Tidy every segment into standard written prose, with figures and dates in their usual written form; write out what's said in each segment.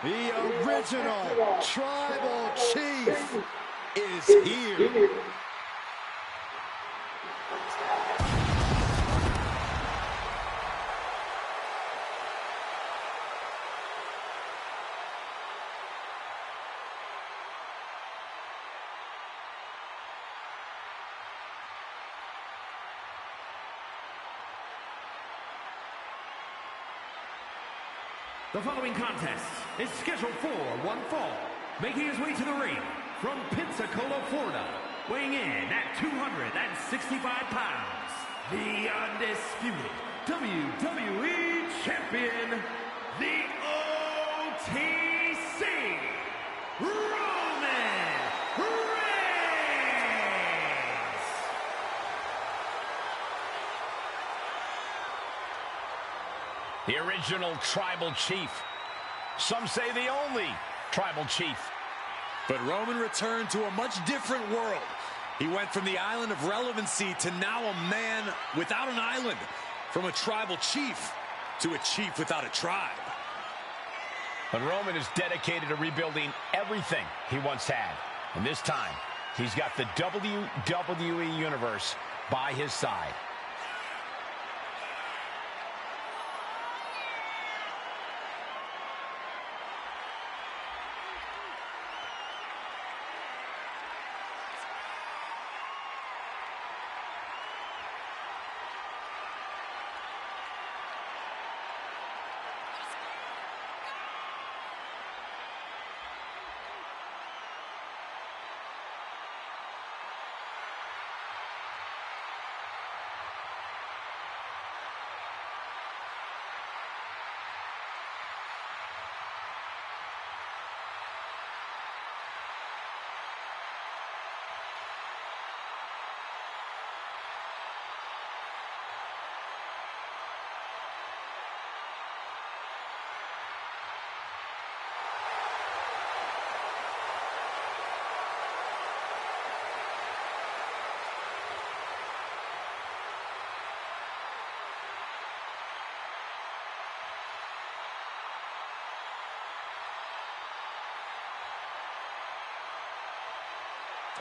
The original Tribal Chief is here. The following contest is scheduled for one fall, making his way to the ring from Pensacola, Florida, weighing in at 265 pounds, the undisputed WWE Champion, the OTC, Roman Reigns! The original Tribal Chief. Some say the only Tribal Chief. But Roman returned to a much different world. He went from the island of relevancy to now a man without an island. From a Tribal Chief to a chief without a tribe. But Roman is dedicated to rebuilding everything he once had. And this time, he's got the WWE Universe by his side.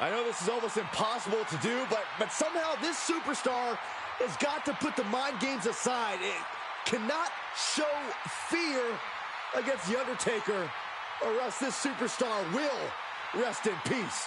I know this is almost impossible to do, but somehow this superstar has got to put the mind games aside. It cannot show fear against The Undertaker, or else this superstar will rest in peace.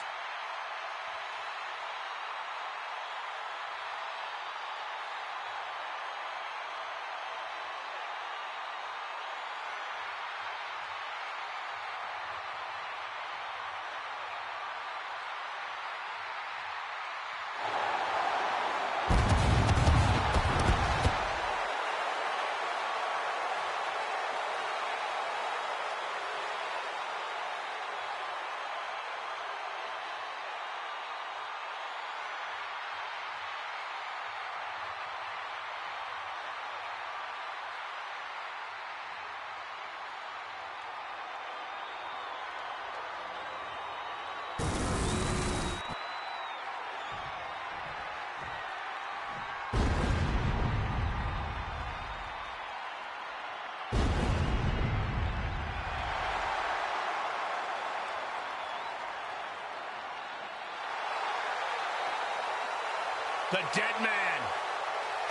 The dead man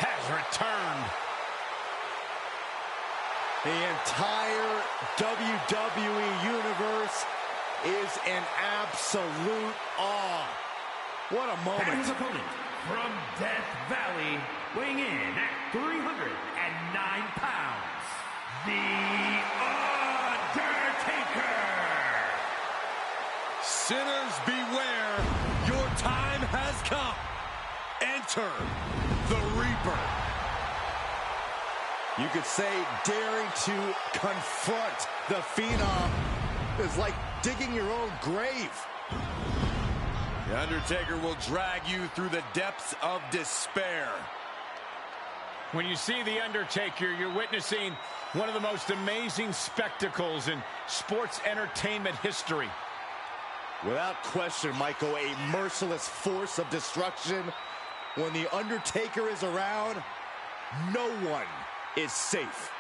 has returned. The entire WWE Universe is in absolute awe. What a moment. And his opponent from Death Valley, weighing in at 309 pounds, The Undertaker. Sinners beware, your time has come. Enter the Reaper. You could say daring to confront the Phenom is like digging your own grave. The Undertaker will drag you through the depths of despair. When you see The Undertaker, you're witnessing one of the most amazing spectacles in sports entertainment history. Without question, Michael, a merciless force of destruction. When The Undertaker is around, no one is safe.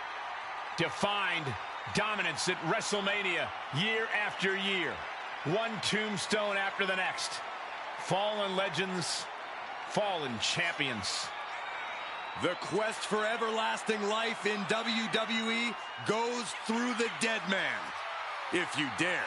Defined dominance at WrestleMania year after year. One tombstone after the next. Fallen legends, fallen champions. The quest for everlasting life in WWE goes through the dead man, if you dare.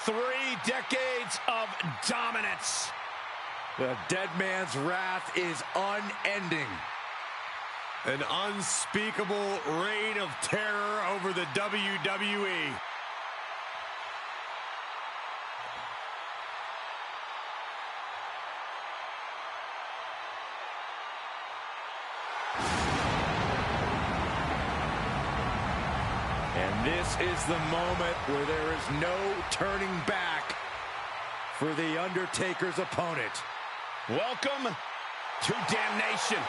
Three decades of dominance. The dead man's wrath is unending. An unspeakable reign of terror over the WWE. And this is the moment where there is no turning back for The Undertaker's opponent. Welcome to damnation.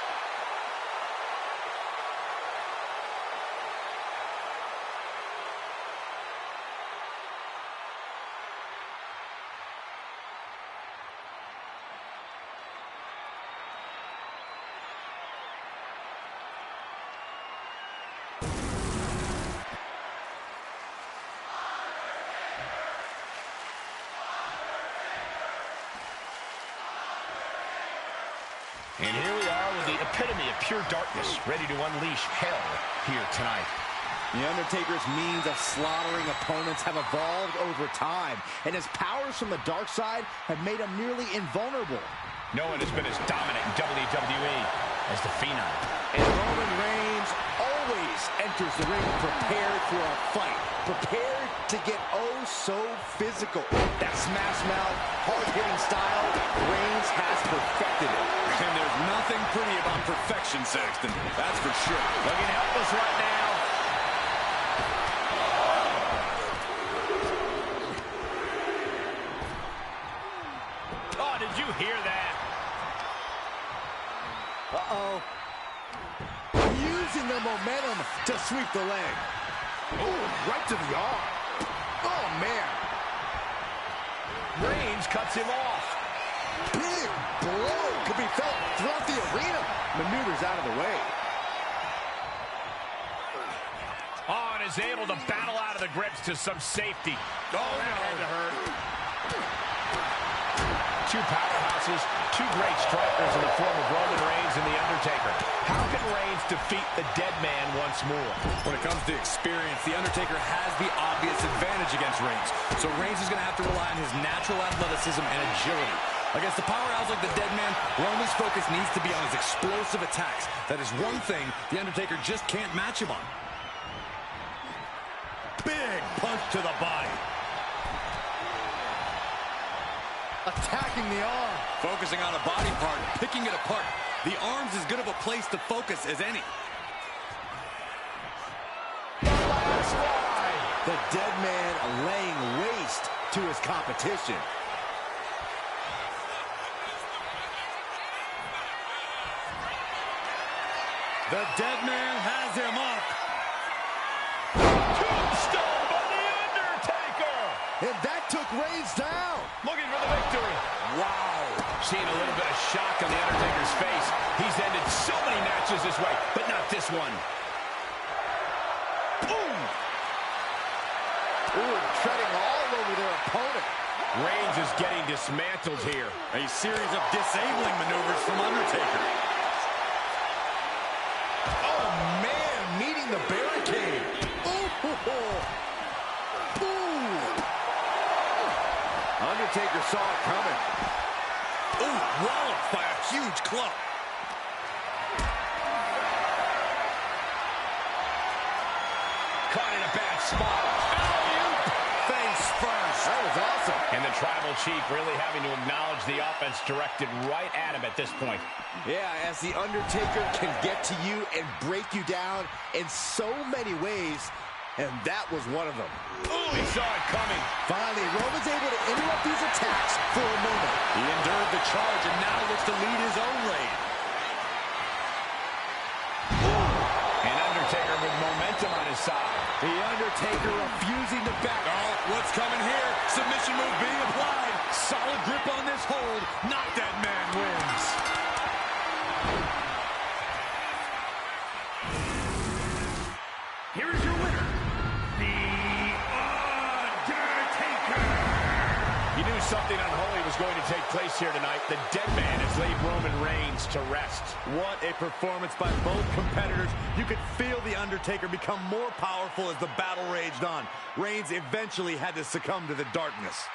And here we are with the epitome of pure darkness, ready to unleash hell here tonight. The Undertaker's means of slaughtering opponents have evolved over time, and his powers from the dark side have made him nearly invulnerable. No one has been as dominant in WWE as the Phenom. And Roman Reigns always enters the ring prepared for a fight, prepared to get oh so physical. That smash mouth, hard-hitting style, Reigns has perfected it. And there's nothing pretty about perfection, Saxton. That's for sure. Looking helpless right now. Oh, did you hear that? Uh-oh. Using the momentum to sweep the leg. Oh, right to the arm. Oh, man. Reigns cuts him off. Big blow could be felt throughout the arena. Maneuvers out of the way. Oh, and is able to battle out of the grips to some safety. Oh, that had to hurt. Two powerhouses, two great strikers in the form of Roman Reigns and The Undertaker. How can Reigns defeat the dead man once more? When it comes to experience, The Undertaker has the obvious advantage against Reigns. So Reigns is going to have to rely on his natural athleticism and agility. Against the powerhouse like the dead man, Roman's focus needs to be on his explosive attacks. That is one thing The Undertaker just can't match him on. Big punch to the body. Attacking the arm. Focusing on a body part, picking it apart. The arm's as good of a place to focus as any. The dead man laying waste to his competition. The dead man has him up. Tombstone by The Undertaker. And that took Reigns down. Looking for the victory. Wow. Seeing a little bit of shock on The Undertaker's face. He's ended so many matches this way, but not this one. Boom! Ooh, treading all over their opponent. Reigns is getting dismantled here. A series of disabling maneuvers from Undertaker. Oh, man, meeting the barricade. Ooh. Ooh. Undertaker saw it coming. Ooh, walloped by a huge club. Caught in a bad spot. Face first. That was awesome. And the Tribal Chief really having to acknowledge the offense directed right at him at this point. Yeah, as The Undertaker can get to you and break you down in so many ways, and that was one of them. Ooh, he saw it coming. Finally, Roman's able to interrupt these attacks for a moment. He endured the charge and now looks to lead his own raid. And Undertaker with momentum on his side. The Undertaker refusing to back. Oh, what's coming here? Submission move being applied. Solid grip on this hold. Not that man wins. Here is your winner, The Undertaker. You knew something unholy was going to take place here tonight. The dead man has laid Roman Reigns to rest. What a performance by both competitors. You could feel The Undertaker become more powerful as the battle raged on. Reigns eventually had to succumb to the darkness.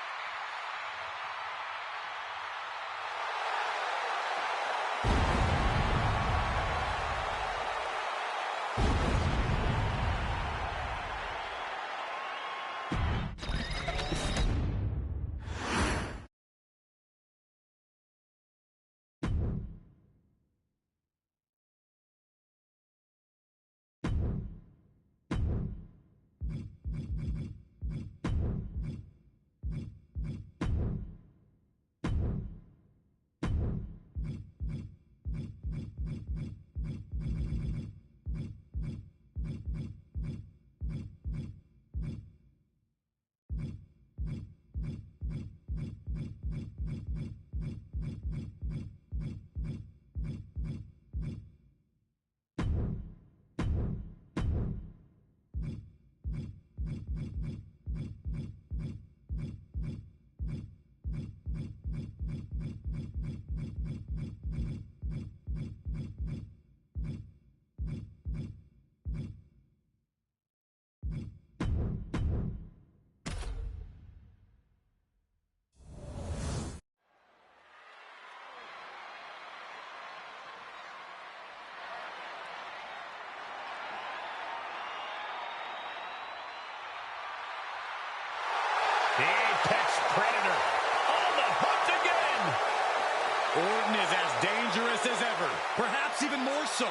Predator on the hook again. Orton is as dangerous as ever, perhaps even more so.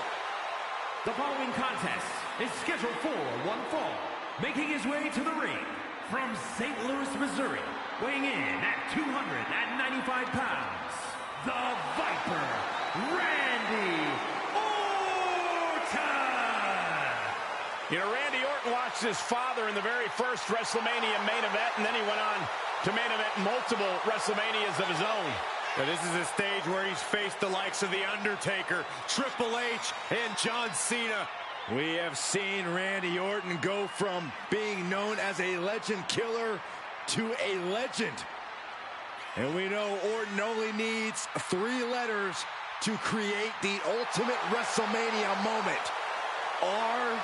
The following contest is scheduled for one fall. Making his way to the ring from St. Louis, Missouri, weighing in at 295 pounds, the Viper, Randy Orton! You know, Randy Orton watched his father in the very first WrestleMania main event, and then he went on to main event multiple WrestleManias of his own. Now, this is a stage where he's faced the likes of The Undertaker, Triple H, and John Cena. We have seen Randy Orton go from being known as a legend killer to a legend. And we know Orton only needs 3 letters to create the ultimate WrestleMania moment. RKO.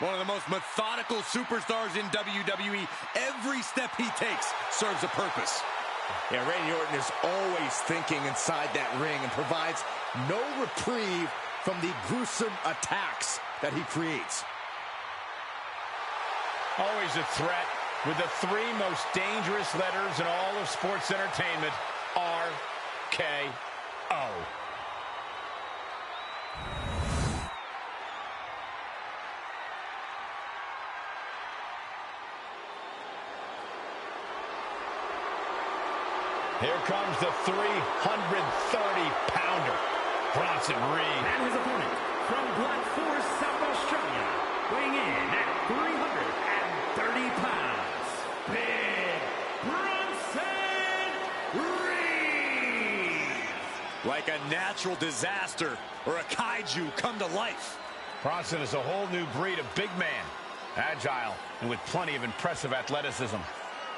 One of the most methodical superstars in WWE. Every step he takes serves a purpose. Yeah, Randy Orton is always thinking inside that ring and provides no reprieve from the gruesome attacks that he creates. Always a threat with the 3 most dangerous letters in all of sports entertainment, RKO. Here comes the 330-pounder, Bronson Reed. And his opponent from Black Forest, South Australia, weighing in at 330 pounds, Big Bronson Reed. Like a natural disaster or a kaiju come to life. Bronson is a whole new breed of big man, agile and with plenty of impressive athleticism.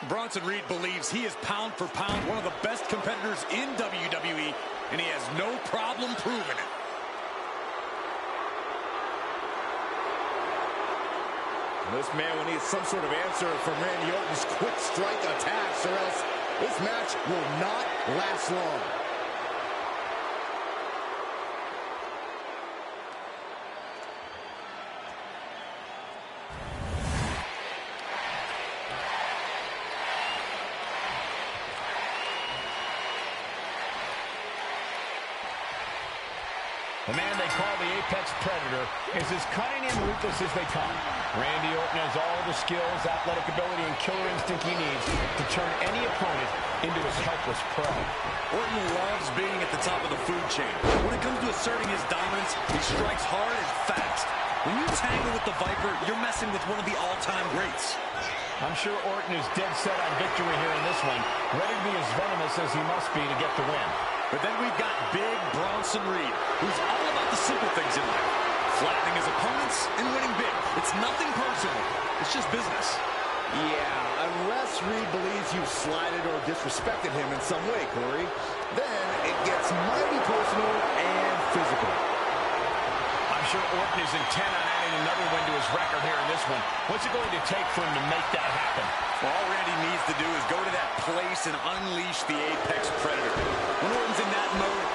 Bronson Reed believes he is pound for pound one of the best competitors in WWE, and he has no problem proving it. This man will need some sort of answer from Randy Orton's quick strike attacks, or else this match will not last long. The man they call the Apex Predator is as cunning and ruthless as they come. Randy Orton has all the skills, athletic ability, and killer instinct he needs to turn any opponent into his helpless prey. Orton loves being at the top of the food chain. When it comes to asserting his dominance, he strikes hard and fast. When you tangle with the Viper, you're messing with one of the all-time greats. I'm sure Orton is dead set on victory here in this one, ready to be as venomous as he must be to get the win. But then we've got Big Bronson Reed, who's all about the simple things in life. Flattening his opponents and winning big. It's nothing personal. It's just business. Yeah, unless Reed believes you've slighted or disrespected him in some way, Corey, then it gets mighty personal and physical. I'm sure Orton is intent on adding another win to his record here in this one. What's it going to take for him to make that happen? Well, all Randy needs to do is go to that place and unleash the Apex Predator. When Orton's in that mode,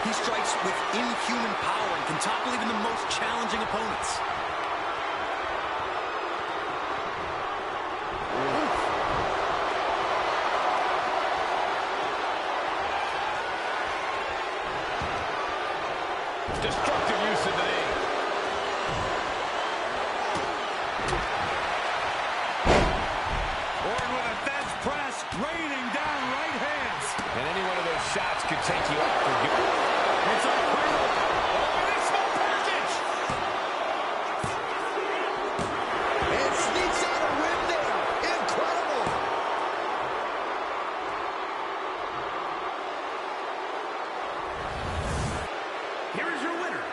he strikes with inhuman power and can topple even the most challenging opponents. Destructive use of the knee. Orton with a fence press, raining down right hands. And any one of those shots could take you out for good. It's a cradle. Oh, and a small package. And sneaks out a win there. Incredible. Here is your winner,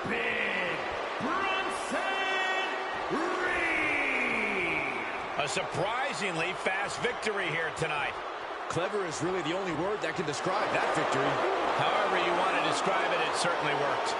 Big Bronson Reed. A surprisingly fast victory here tonight. Clever is really the only word that can describe that victory. However you want to describe it, it certainly worked.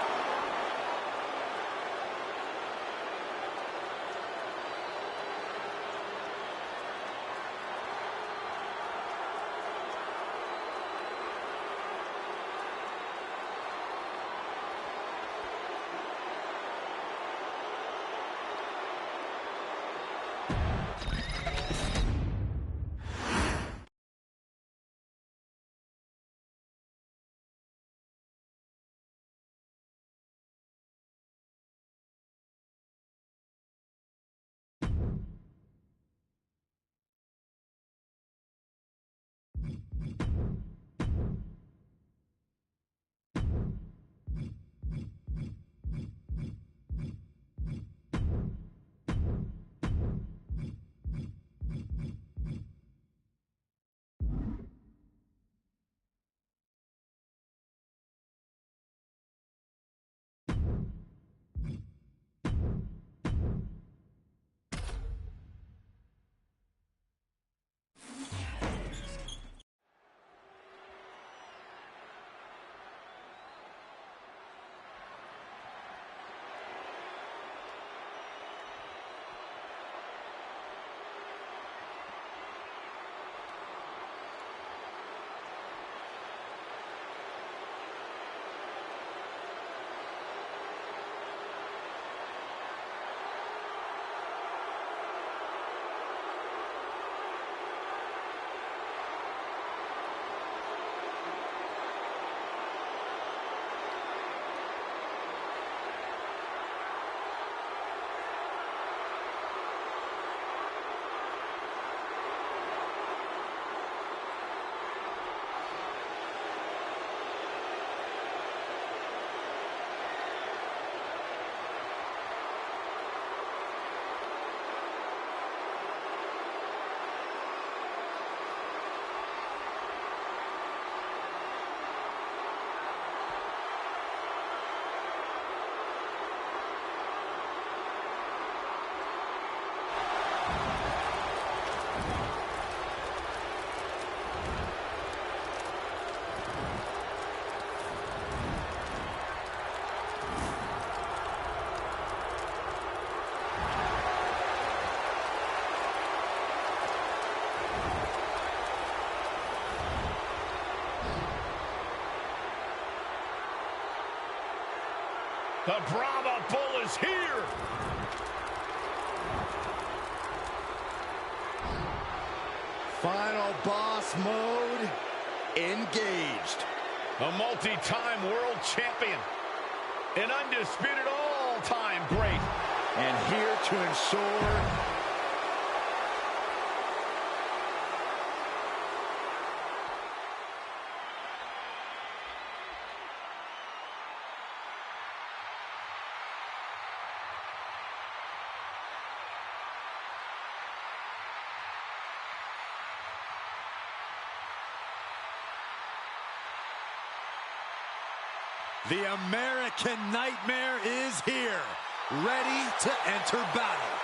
The Brahma Bull is here. Final boss mode engaged. A multi-time world champion. An undisputed all-time great. And here to ensure the American Nightmare is here, ready to enter battle.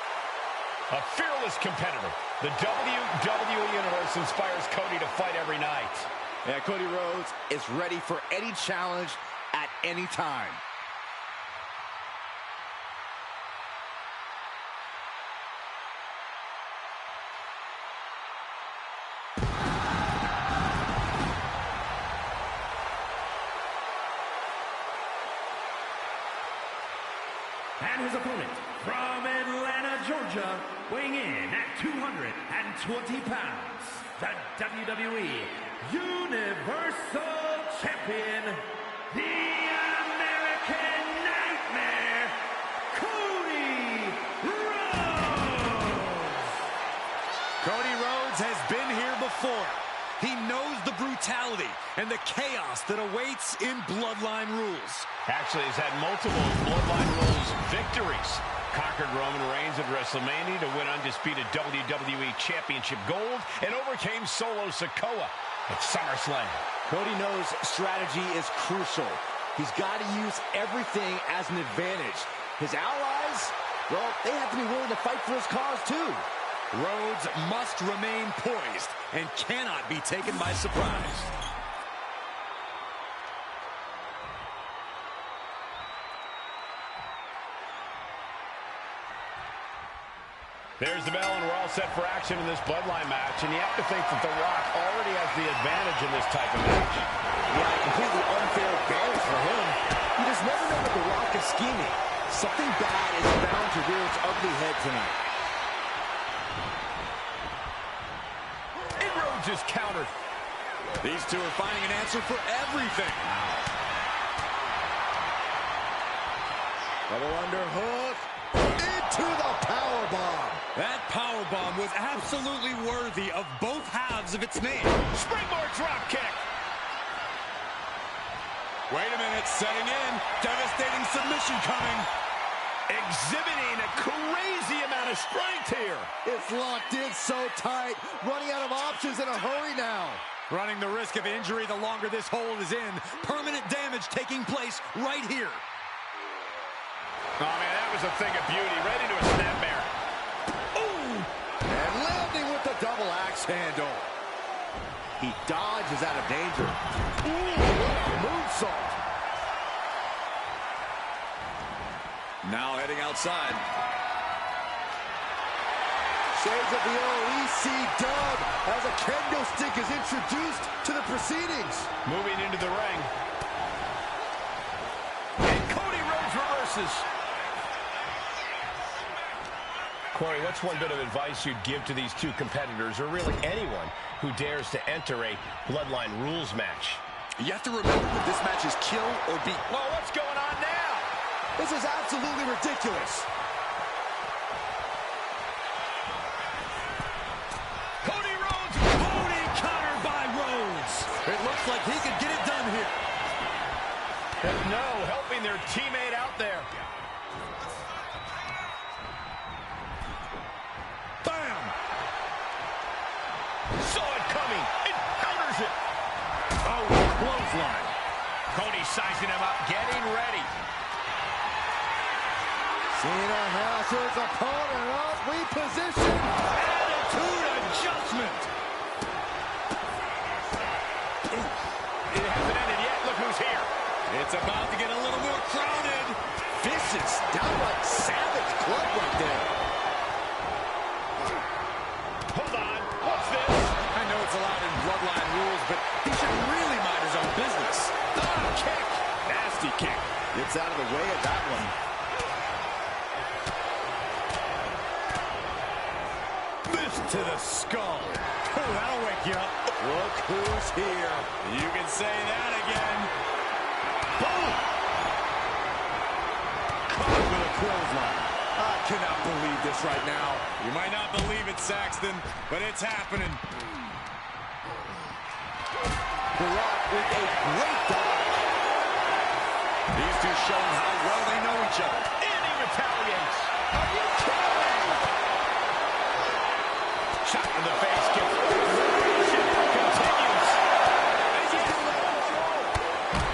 A fearless competitor. The WWE Universe inspires Cody to fight every night. Yeah, Cody Rhodes is ready for any challenge at any time. And his opponent from Atlanta, Georgia, weighing in at 220 pounds, the WWE Universal Champion, the American Nightmare, Cody Rhodes. Cody Rhodes has been here before. He knows the brutality and the chaos that awaits in Bloodline Rules. Actually, he's had multiple Bloodline Rules victories. Conquered Roman Reigns at WrestleMania to win undisputed WWE Championship gold and overcame Solo Sikoa at SummerSlam. Cody knows strategy is crucial. He's got to use everything as an advantage. His allies, well, they have to be willing to fight for his cause too. Rhodes must remain poised and cannot be taken by surprise. There's the bell, and we're all set for action in this Bloodline match. And you have to think that The Rock already has the advantage in this type of match. Yeah, a completely unfair advantage for him. You just never know what The Rock is scheming. Something bad is bound to rear its ugly head tonight. And Rhodes is countered. These two are finding an answer for everything. Double underhook into the powerbomb. That powerbomb was absolutely worthy of both halves of its name. Springboard drop kick. Wait a minute, setting in. Devastating submission coming. Exhibiting a crazy amount of strength here. It's locked in so tight. Running out of options in a hurry now. Running the risk of injury the longer this hold is in. Permanent damage taking place right here. Oh, man, that was a thing of beauty. Right into a snapmare. Ooh! And landing with the double axe handle. He dodges out of danger. Ooh, what a moonsault. Now heading outside. Shades of the old EC dub as a kendo stick is introduced to the proceedings. Moving into the ring. And Cody Rhodes reverses. Corey, what's one bit of advice you'd give to these two competitors, or really anyone who dares to enter a Bloodline Rules match? You have to remember that this match is kill or be. Well, what's going on now? This is absolutely ridiculous. Cody Rhodes. Cody countered by Rhodes. It looks like he could get it done here. And no, helping their teammate out there. Bam! Saw it coming. It counters it. Oh, clothesline. Cody sizing him up, getting ready. Cena has his opponent up, reposition. Attitude adjustment. It hasn't ended yet. Look who's here. It's about to get a little more crowded. Vicious, downright savage club right there. Hold on. What's this? I know it's allowed in Bloodline Rules, but he should really mind his own business. Ah, kick. Nasty kick. It's gets out of the way of that one. Fist to the skull. Oh, that'll wake you up. Look who's here. You can say that again. Boom! Caught with a clothesline. I cannot believe this right now. You might not believe it, Saxton, but it's happening. The Rock with a great dive. These two showing how well they know each other. And he retaliates. Are you kidding? Shot in the face. Continues.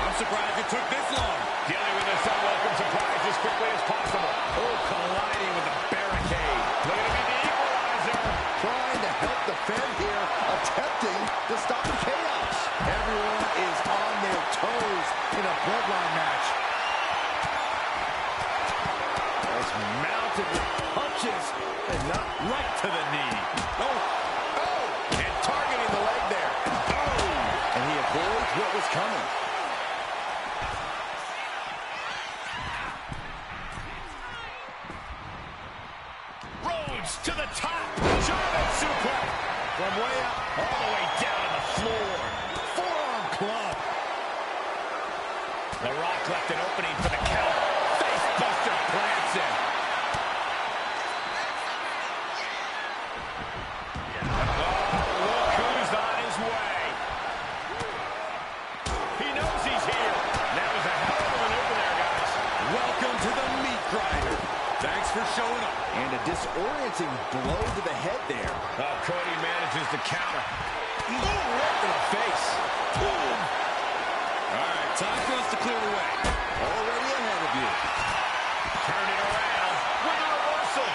I'm surprised it took this long. Dealing with this unwelcome surprise as quickly as possible. Oh, colliding with the barricade. Looking to be the equalizer. Trying to help defend here, attempting to stop the chaos. Everyone is on their toes in a bloodline match. It's mounted with punches and not right to the knee. And targeting the leg there. And he avoids what was coming. Rhodes to the top. German suplex. From way up, All the way down to the floor. forearm club. The Rock left an opening for the count. Face buster plants in. Look who's on his way. He knows he's here. That was a hell of a maneuver there, guys. Welcome to the meat grinder. Thanks for showing up. And a disorienting blow to the head there. Cody manages to counter. Ooh, right to the face. Boom. All right, time for us to clear the way. Already ahead of you. Turn it around with a reversal.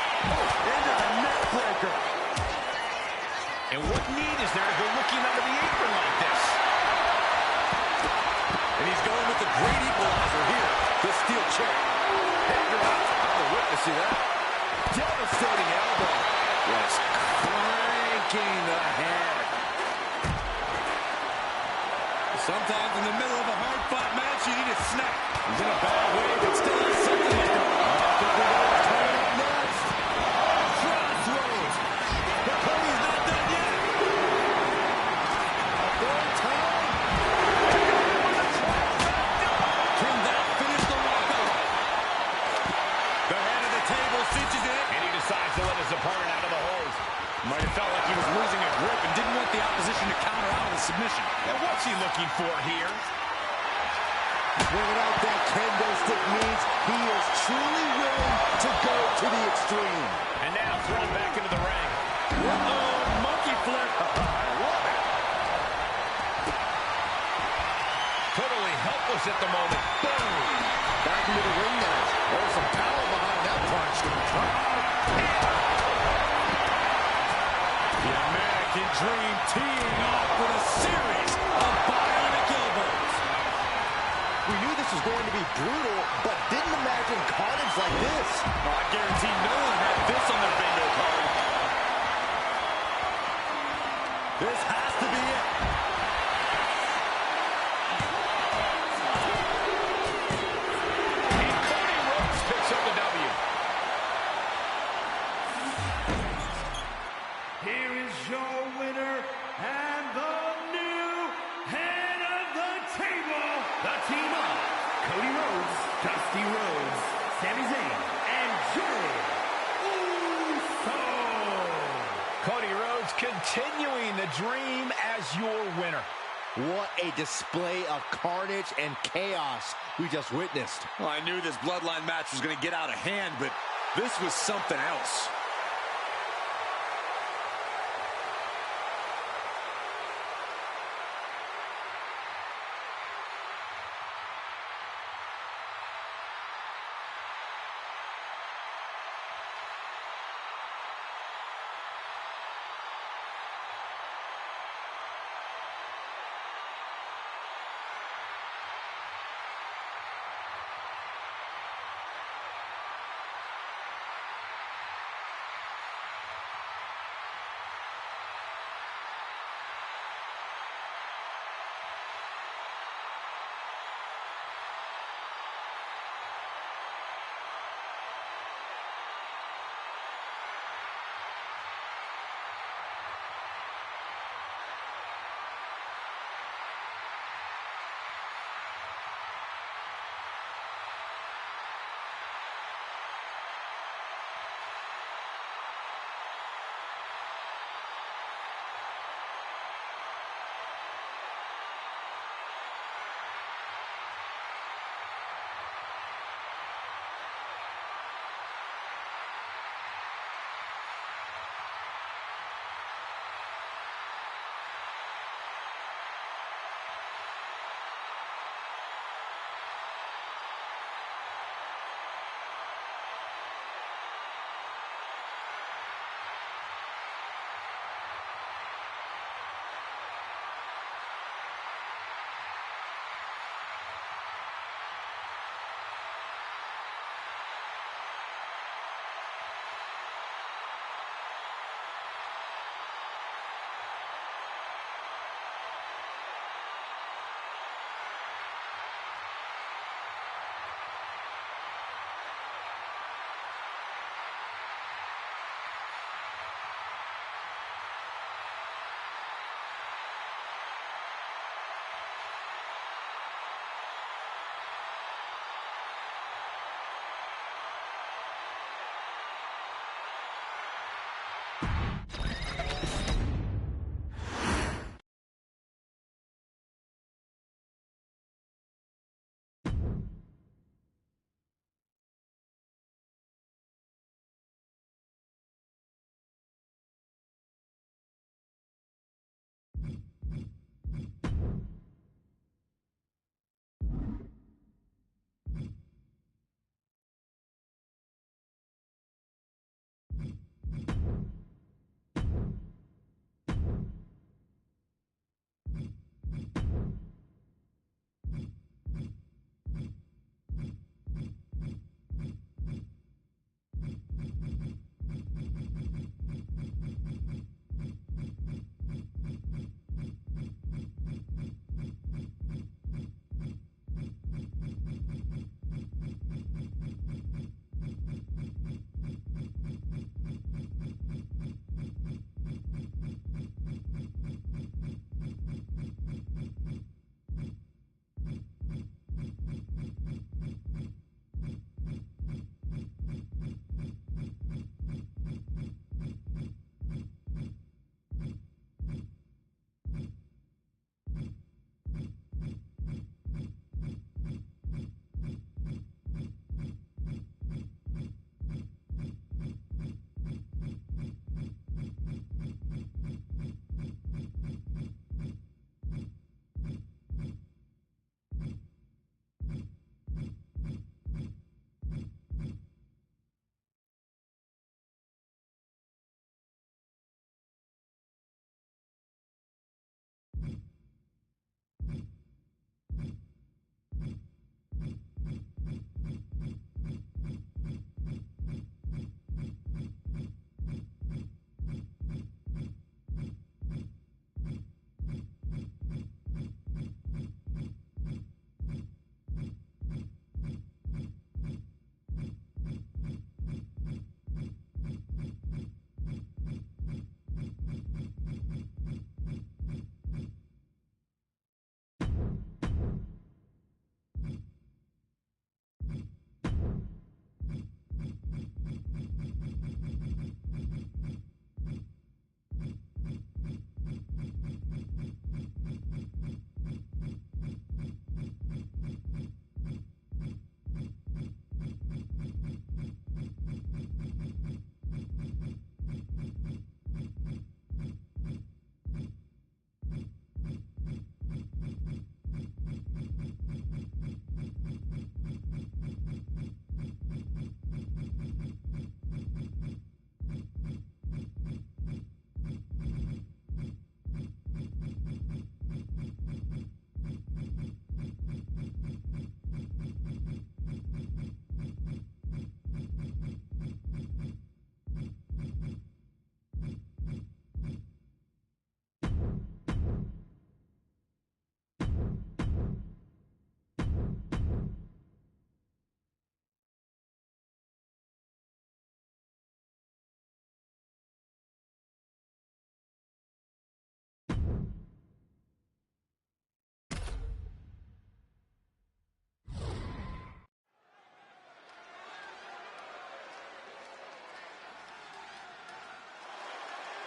Into the neck breaker. And what need is there to go looking under the apron like this? And he's going with the great equalizer here. This steel chair. Head drop. I'm a witness to that. Devastating elbow. Just cranking the head. Sometimes in the middle of a hard-fought match, you need a snack. He's in a bad way, but still has something in him. I think we know what's coming up next. Crossroads. But Cody's not done yet. A third time. Can that finish the walkout? The head of the table cinches it. And he decides to let his opponent out of the hold. Might have felt like he was losing a grip and didn't want the opposition to counter out of the submission. And what's he looking for here? Bringing out that kendo stick means he is truly willing to go to the extreme. And now thrown back into the ring. Uh-oh, monkey flip. I love it. Totally helpless at the moment. Boom. Back into the ring now. There's some power behind that punch. The American Dream teeing off with a series of bionic elbows. We knew this was going to be brutal, but didn't imagine carnage like this. I guarantee no one had this on their bingo card. This has to be it. And Cody Rhodes picks up the W. Here is your winner and the new head of the table, the team of Cody Rhodes, Dusty Rhodes, Sami Zayn, and Jey Uso. Cody Rhodes continuing the dream as your winner. What a display of carnage and chaos we just witnessed. Well, I knew this bloodline match was going to get out of hand, but this was something else.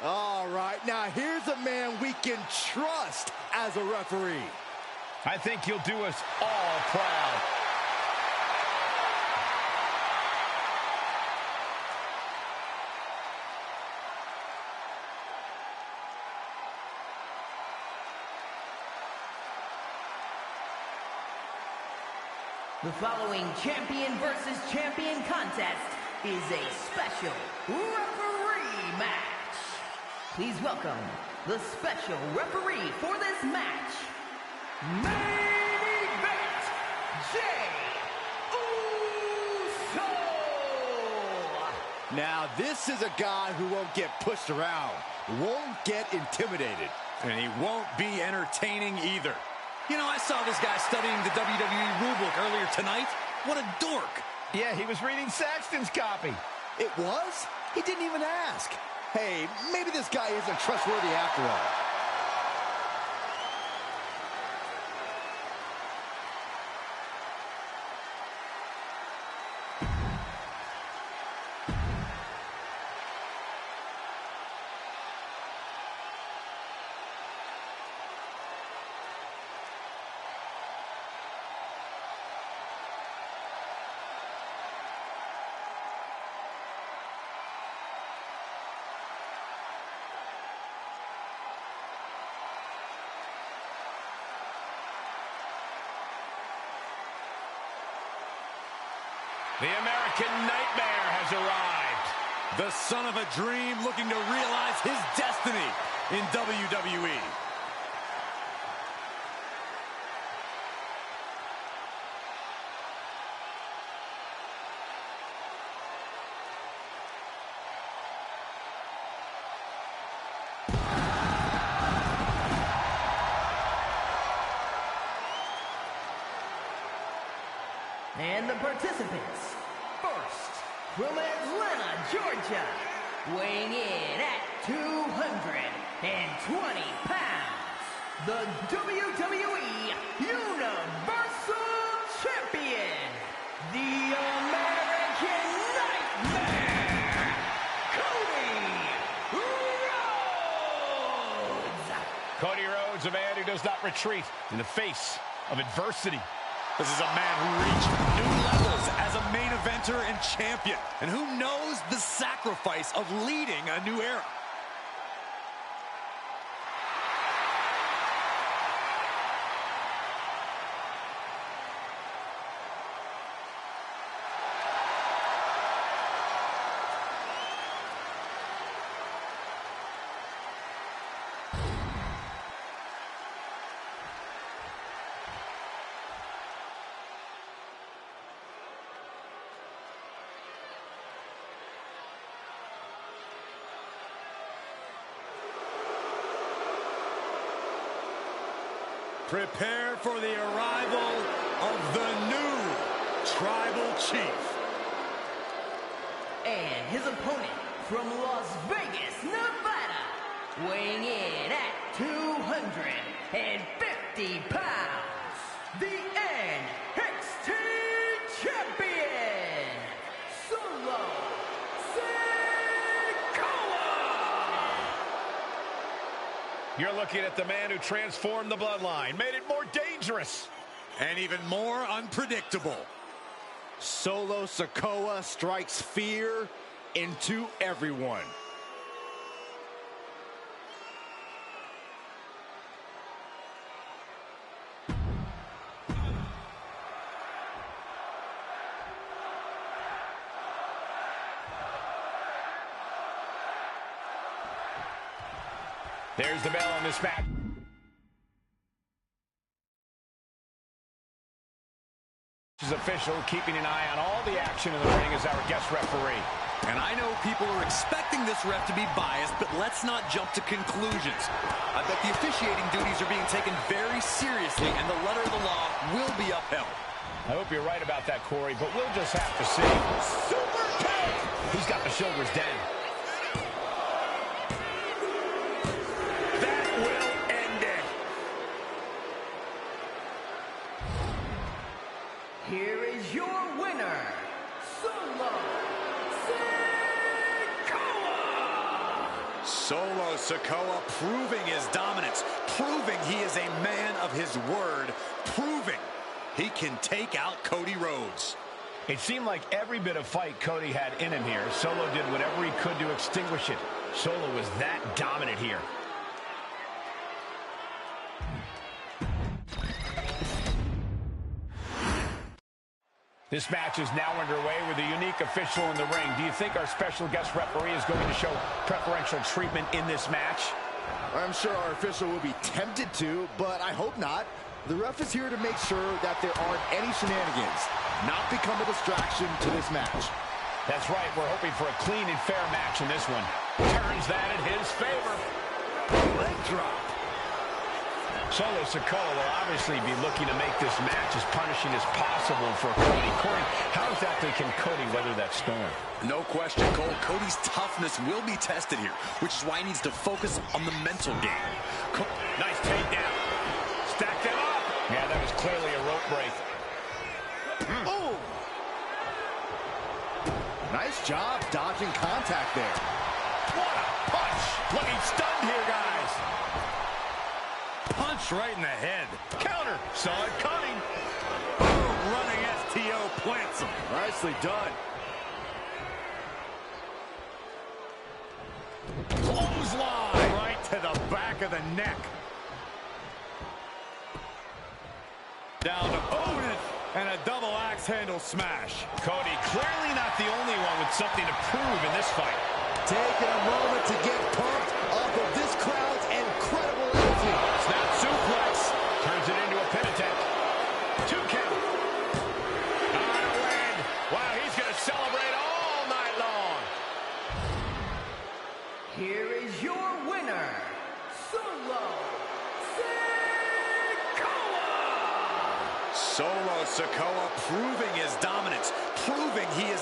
All right, now here's a man we can trust as a referee. I think he'll do us all proud. The following champion versus champion contest is a special referee match. Please welcome the special referee for this match, Main Event, Jey Uso. Now this is a guy who won't get pushed around, won't get intimidated. And he won't be entertaining either. You know, I saw this guy studying the WWE rulebook earlier tonight. What a dork. Yeah, he was reading Saxton's copy. It was? He didn't even ask. Hey, maybe this guy isn't trustworthy after all. The American Nightmare has arrived. The son of a dream looking to realize his destiny in WWE. And the participants, first, from Atlanta, Georgia, weighing in at 220 pounds, the WWE Universal Champion, the American Nightmare, Cody Rhodes. Cody Rhodes, a man who does not retreat in the face of adversity. This is a man who reached new levels as a main eventer and champion, and who knows the sacrifice of leading a new era. Prepare for the arrival of the new Tribal Chief. And his opponent from Las Vegas, Nevada, weighing in at 250 pounds, the NXT Champion, Solo Sikoa. You're looking at the man who transformed the bloodline, made it more dangerous. And even more unpredictable. Solo Sikoa strikes fear into everyone. There's the bell on this match. This is official, keeping an eye on all the action in the ring as our guest referee. And I know people are expecting this ref to be biased, but let's not jump to conclusions. I bet the officiating duties are being taken very seriously, and the letter of the law will be upheld. I hope you're right about that, Corey, but we'll just have to see. Super kick! He's got the shoulders down. That will end it. Here is your winner, Solo Sikoa. Solo Sikoa proving his dominance, proving he is a man of his word, proving he can take out Cody Rhodes. It seemed like every bit of fight Cody had in him here. Solo did whatever he could to extinguish it. Solo was that dominant here. This match is now underway with a unique official in the ring. Do you think our special guest referee is going to show preferential treatment in this match? I'm sure our official will be tempted to, but I hope not. The ref is here to make sure that there aren't any shenanigans, not become a distraction to this match. That's right. We're hoping for a clean and fair match in this one. Turns that in his favor. Leg drop. Solo Sikoa will obviously be looking to make this match as punishing as possible for Cody. Corey, how exactly can Cody weather that storm? No question, Cole. Cody's toughness will be tested here, which is why he needs to focus on the mental game. Nice takedown. Stacked him up. Yeah, that was clearly a rope break. Oh! Nice job dodging contact there. What a punch. Looking stunned here, guys. Punch right in the head. Counter. Saw it coming. Boom, running STO plants him. Nicely done. Clothesline. Right to the back of the neck. Down to opponent. And a double axe handle smash. Cody clearly not the only one with something to prove in this fight. Taking a moment to get pumped off of this crowd's incredible attitude. Snap suplex. Turns it into a pin attempt. 2 count. On a win. Wow, he's going to celebrate all night long. Here is your winner, Solo Sikoa! Solo Sikoa proving his dominance, proving he is